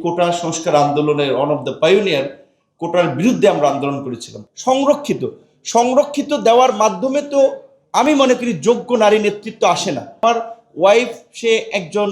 কোটা সংস্কার আন্দোলনের one of the pioneer. কোটার বিরুদ্ধে আমরা আন্দোলন করেছিলাম। সংরক্ষিত দেওয়ার মাধ্যমে তো আমি মনে করি যোগ্য নারী নেতৃত্ব আসে না। আমার ওয়াইফ, সে একজন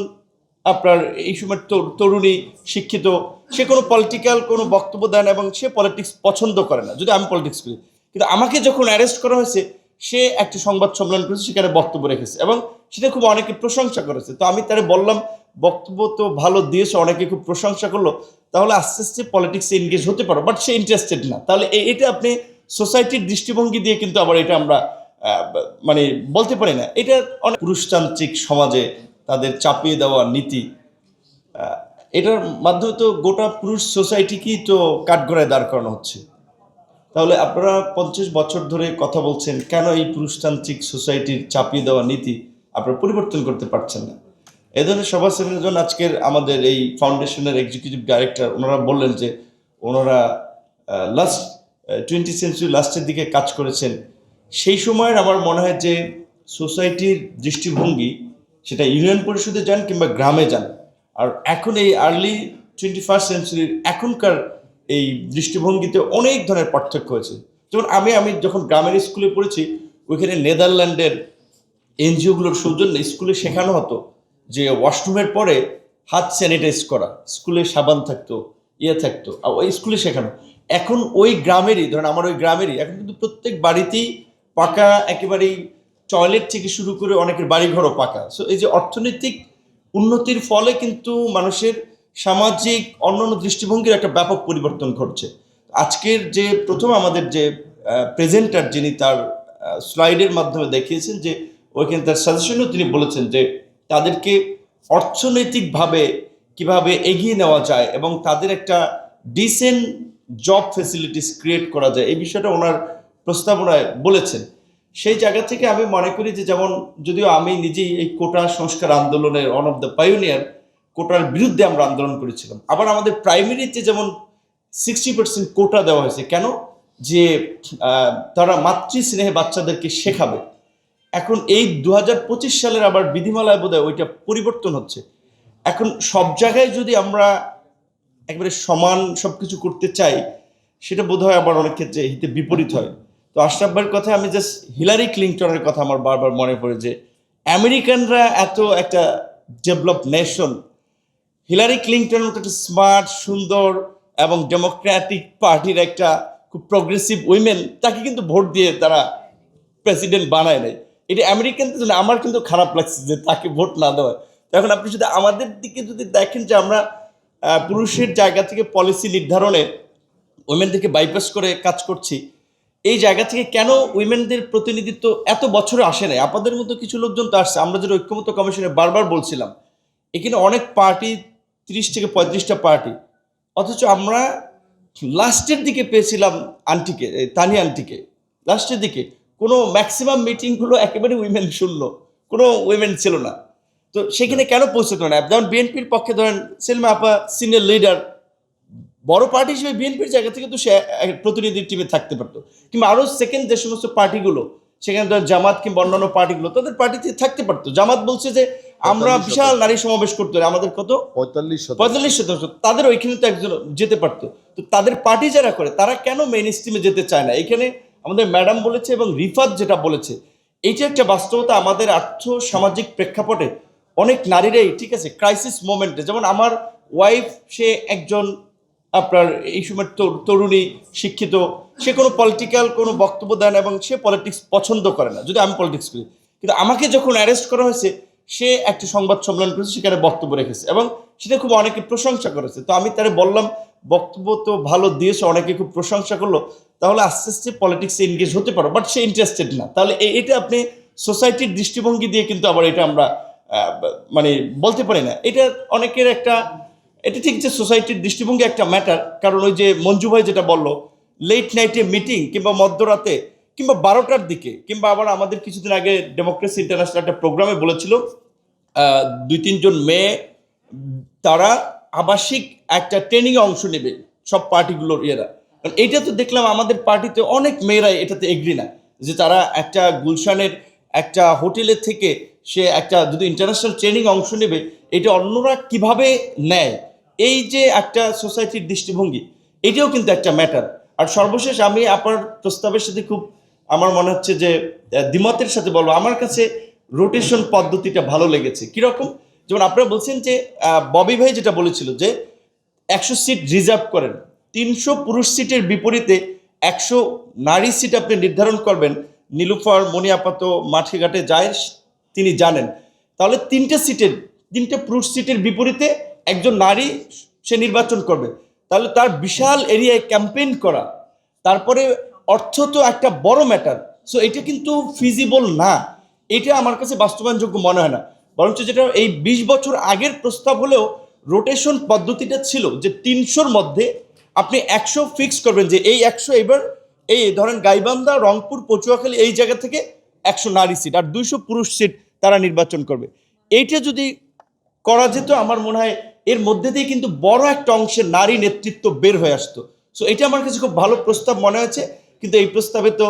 আপনার এই সময় তরুণী, শিক্ষিত, সে কোনো পলিটিক্যাল কোনো বক্তব্য দেয় না এবং সে পলিটিক্স পছন্দ করে না, যদি আমি পলিটিক্স করি। কিন্তু আমাকে যখন অ্যারেস্ট করা হয়েছে, সে একটি সংবাদ সম্মেলন করেছে, সেখানে বক্তব্য রেখেছে এবং সেটা খুব অনেকে প্রশংসা করেছে। তো আমি তারে বললাম, বক্তব্য তো ভালো দিয়েছে, অনেকে খুব প্রশংসা করলো, তাহলে আস্তে আস্তে পলিটিক্সে এনগেজ হতে পারো। বাট সে ইন্টারেস্টেড না। তাহলে এটা আপনি সোসাইটির দৃষ্টিভঙ্গি দিয়ে কিন্তু আবার এটা আমরা মানে বলতে পারি না। এটা অনেক পুরুষতান্ত্রিক সমাজে তাদের চাপিয়ে দেওয়া নীতি, এটার মাধ্যমে তো গোটা পুরুষ সোসাইটিকেই তো কাঠগড়ায় দাঁড় করানো হচ্ছে। তাহলে আপনারা 50 বছর ধরে কথা বলছেন, কেন এই পুরুষতান্ত্রিক সোসাইটির চাপিয়ে দেওয়া নীতি আপনারা পরিবর্তন করতে পারছেন না? এ ধরনের সভা সেমিনার আজকের আমাদের এই ফাউন্ডেশনের এক্সিকিউটিভ ডাইরেক্টর ওনারা বললেন যে ওনারা লাস্ট 20 সেঞ্চুরি লাস্টের দিকে কাজ করেছেন। সেই সময়ের আমার মনে হয় যে সোসাইটির দৃষ্টিভঙ্গি, সেটা ইউনিয়ন পরিষদে যান কিংবা গ্রামে যান, আর এখন এই আর্লি 21st সেঞ্চুরির এখনকার এই দৃষ্টিভঙ্গিতে অনেক ধরনের পার্থক্য হয়েছে। যেমন আমি যখন গ্রামের স্কুলে পড়েছি, ওইখানে নেদারল্যান্ডের এনজিওগুলোর সৌজন্যে স্কুলে শেখানো হতো যে ওয়াশরুমের পরে হাত স্যানিটাইজ করা, স্কুলে সাবান থাকতো, থাকতো, আর ওই স্কুলে শেখানো। এখন ওই গ্রামেরই, ধরেন আমার ওই গ্রামেরই, এখন কিন্তু প্রত্যেক বাড়িতেই পাকা, একেবারেই টয়লেট থেকে শুরু করে অনেকের বাড়িঘরও পাকা। সো এই যে অর্থনৈতিক উন্নতির ফলে কিন্তু মানুষের সামাজিক অন্যান্য দৃষ্টিভঙ্গির একটা ব্যাপক পরিবর্তন ঘটছে। আজকের যে প্রথম আমাদের যে প্রেজেন্টার, যিনি তার স্লাইডের মাধ্যমে দেখিয়েছেন যে ওইখানে তার সাজেশনও তিনি বলেছেন যে তাদেরকে অর্থনৈতিকভাবে কিভাবে এগিয়ে নেওয়া যায় এবং তাদের একটা ডিসেন্ট জব ফ্যাসিলিটিস ক্রিয়েট করা যায়, এই বিষয়টা ওনার প্রস্তাবনায় বলেছেন। সেই জায়গা থেকে আমি মনে করি যে, যেমন যদিও আমি নিজেই এই কোটা সংস্কার আন্দোলনের ওয়ান অফ দ্য পাইওনিয়ার, কোটার বিরুদ্ধে আমরা আন্দোলন করেছিলাম। আবার আমাদের প্রাইমারিতে যেমন 60% কোটা দেওয়া হয়েছে, কেন? যে তারা মাতৃস্নেহে বাচ্চাদেরকে শেখাবে। এখন এই 2025 সালের আবার বিধিমালায় বোধহয় ওইটা পরিবর্তন হচ্ছে। এখন সব জায়গায় যদি আমরা একবারে সমান সবকিছু করতে চাই, সেটা বোধহয় আবার অনেক ক্ষেত্রে হিতে বিপরীত হয়। তো আশরাফ ভাইয়ের কথা, আমি জাস্ট হিলারি ক্লিনটনের কথা আমার বারবার মনে পড়ে যে আমেরিকানরা এত একটা ডেভেলপ নেশন, হিলারি ক্লিনটন মতো একটা স্মার্ট, সুন্দর এবং ডেমোক্রেটিক পার্টির একটা খুব প্রগ্রেসিভ উইমেন, তাকে কিন্তু ভোট দিয়ে তারা প্রেসিডেন্ট বানায় নাই। এটা আমেরিকানদের জন্য আমার কিন্তু খারাপ লাগছে যে তাকে ভোট না দেওয়া। এখন আপনি যদি আমাদের দিকে যদি দেখেন যে আমরা পুরুষের জায়গা থেকে পলিসি নির্ধারণে উইমেনদেরকে বাইপাস করে কাজ করছি, এই জায়গা থেকে কেন উইমেনদের প্রতিনিধিত্ব এত বছরে আসে নাই? আপনাদের মতো কিছু লোকজন তো আসছে। আমরা যেটা ঐক্যমত্য কমিশনে বারবার বলছিলাম, এখানে অনেক পার্টি, 30 থেকে 35টা পার্টি, অথচ আমরা লাস্টের দিকে পেয়েছিলাম আন্টিকে, তানিয়া আন্টিকে। লাস্টের দিকে কোনো ম্যাক্সিমাম মিটিংগুলো একেবারে উইমেন শূন্য, কোনো উইমেন ছিল না। তো সেখানে কেন পৌঁছতো না? যেমন বিএনপির পক্ষে ধরেন সেলমা আপা সিনিয়র লিডার, বড় পার্টি হিসেবে বিএনপির জায়গা থেকে তো সে প্রতিনিধি টিমে থাকতে পারতো, কিংবা আরও সেকেন্ড যে সমস্ত পার্টিগুলো, সেখানে ধরেন জামাত কিংবা অন্যান্য পার্টিগুলো, তাদের পার্টিতে থাকতে পারতো। জামাত বলছে যে আমরা বিশাল নারী সমাবেশ করতে হবে, আমাদের কত 45 শতাংশ, তাদের ওইখানে তো একজন যেতে পারতো। তো তাদের পার্টি যারা করে, তারা কেন মেইন স্ট্রিমে যেতে চায় না? এখানে আমাদের ম্যাডাম বলেছে এবং রিফাত যেটা বলেছে, এইটা একটা বাস্তবতা। আমাদের আর্থ সামাজিক প্রেক্ষাপটে অনেক নারীরাই, ঠিক আছে, ক্রাইসিস মোমেন্টে, যেমন আমার ওয়াইফ, সে একজন আপনার এই সময় তরুণী, শিক্ষিত, সে কোনো পলিটিক্যাল কোনো বক্তব্য দেয় না এবং সে পলিটিক্স পছন্দ করে না, যদি আমি পলিটিক্স করি। কিন্তু আমাকে যখন অ্যারেস্ট করা হয়েছে, সে একটি সংবাদ সম্মেলন করেছে, সেখানে বক্তব্য রেখেছে এবং সেটা খুব অনেকে প্রশংসা করেছে। তো আমি তারে বললাম, বক্তব্য তো ভালো দিয়েছে, অনেকে খুব প্রশংসা করলো, তাহলে আস্তে আস্তে পলিটিক্সে এনগেজ হতে পারো। বাট সে ইন্টারেস্টেড না। তাহলে এটা আপনি সোসাইটির দৃষ্টিভঙ্গি দিয়ে কিন্তু আবার এটা আমরা মানে বলতে পারি না। এটা অনেকের একটা, এটা ঠিক যে সোসাইটির দৃষ্টিভঙ্গি একটা ম্যাটার। কারণ ওই যে মঞ্জু ভাই যেটা বললো, লেট নাইটে মিটিং কিংবা মধ্যরাতে কিংবা 12টার দিকে, কিংবা আবার আমাদের কিছুদিন আগে ডেমোক্রেসি ইন্টারন্যাশনাল একটা প্রোগ্রামে বলেছিল 2-3 জন মেয়ে, তারা আবাসিক একটা ট্রেনিংয়ে অংশ নেবে সব পার্টিগুলোর ইয়েরা। কারণ এইটা তো দেখলাম আমাদের পার্টিতে অনেক মেয়েরাই এটাতে এগ্রি না, যে তারা একটা গুলশানের একটা হোটেলের থেকে সে একটা যদি ইন্টারন্যাশনাল ট্রেনিং অংশ নেবে, এটা অন্যরা কিভাবে নেয়, এই যে একটা সোসাইটির দৃষ্টিভঙ্গি, এটাও কিন্তু একটা ম্যাটার। আর সর্বশেষ আমি আপনার প্রস্তাবের সাথে খুব আমার মনে হচ্ছে যে দ্বিমতের সাথে বলবো, আমার কাছে রোটেশন পদ্ধতিটা ভালো লেগেছে। কিরকম? যেমন আপনারা বলছেন যে ববি ভাই যেটা বলেছিল যে 100 সিট রিজার্ভ করেন, 300 পুরুষ সিটের বিপরীতে 100 নারী সিট আপনি নির্ধারণ করবেন। নীলুফার মনি আপাত মাঠে ঘাটে যায়, তিনি জানেন। তাহলে 3টে পুরুষ সিটের বিপরীতে একজন নারী সে নির্বাচন করবে। তাহলে তার বিশাল এরিয়ায় ক্যাম্পেইন করা, তারপরে অর্থ তো একটা বড় ম্যাটার। সো এটা কিন্তু ফিজিবল না, এটা আমার কাছে বাস্তবায়নযোগ্য মনে হয় না। বরঞ্চ যেটা এই 20 বছর আগের প্রস্তাব হলেও রোটেশন পদ্ধতিটা ছিল যে 300-র মধ্যে আপনি 100 ফিক্স করবেন, যে এই 100 এবার এই ধরেন গাইবান্ধা, রংপুর, পটুয়াখালী এই জায়গা থেকে 100 নারী সিট আর 200 পুরুষ সিট তারা নির্বাচন করবে। এইটা যদি করা যেত আমার মনে হয় এর মধ্যে দিয়ে কিন্তু বড় একটা অংশের নারী নেতৃত্ব বের হয়ে আসতো। সো এটা আমার কাছে খুব ভালো প্রস্তাব মনে হয়েছে। কিন্তু এই প্রস্তাবে তো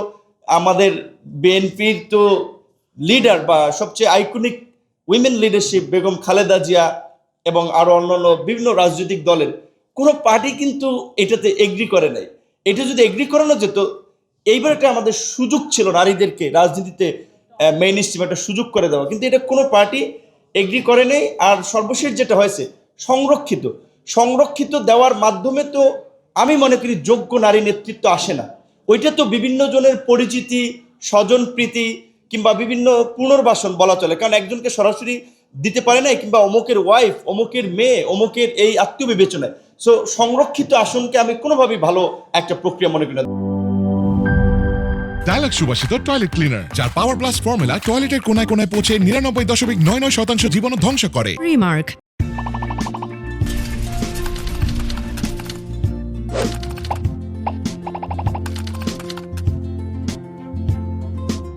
আমাদের বিএনপির তো লিডার বা সবচেয়ে iconic women leadership Begum Khaleda Zia এবং আরো অন্যান্য বিভিন্ন রাজনৈতিক দলের কোনো পার্টি কিন্তু এটাতে এগ্রি করে নাই। এটা যদি এগ্রি করানো যেত, এইবার একটা আমাদের সুযোগ ছিল নারীদেরকে রাজনীতিতে মেইন স্ট্রিম একটা সুযোগ করে দেওয়া, কিন্তু এটা কোনো পার্টি এগ্রি করে নেই। আর সর্বশেষ যেটা হয়েছে সংরক্ষিত দেওয়ার মাধ্যমে তো আমি মনে করি যোগ্য নারী নেতৃত্ব আসে না। ওইটা তো বিভিন্ন জনের পরিচিতি, স্বজনপ্রীতি কিংবা বিভিন্ন পুনর্বাসন বলা চলে, কারণ একজনকে সরাসরি দিতে পারে না, কিংবা অমুকের ওয়াইফ, অমুকের মেয়ে, অমুকের এই আত্মীয় বিবেচনায়। সো সংরক্ষিত আসনকে আমি কোনোভাবেই ভালো একটা প্রক্রিয়া মনে করি না। ডায়ালগ সুবাসিত টয়লেট ক্লিনার, যার পাওয়ার প্লাস ফর্মুলা টয়লেটের কোনায় কোনায় পৌঁছে 99.99% জীবাণু ধ্বংস করে। Remark.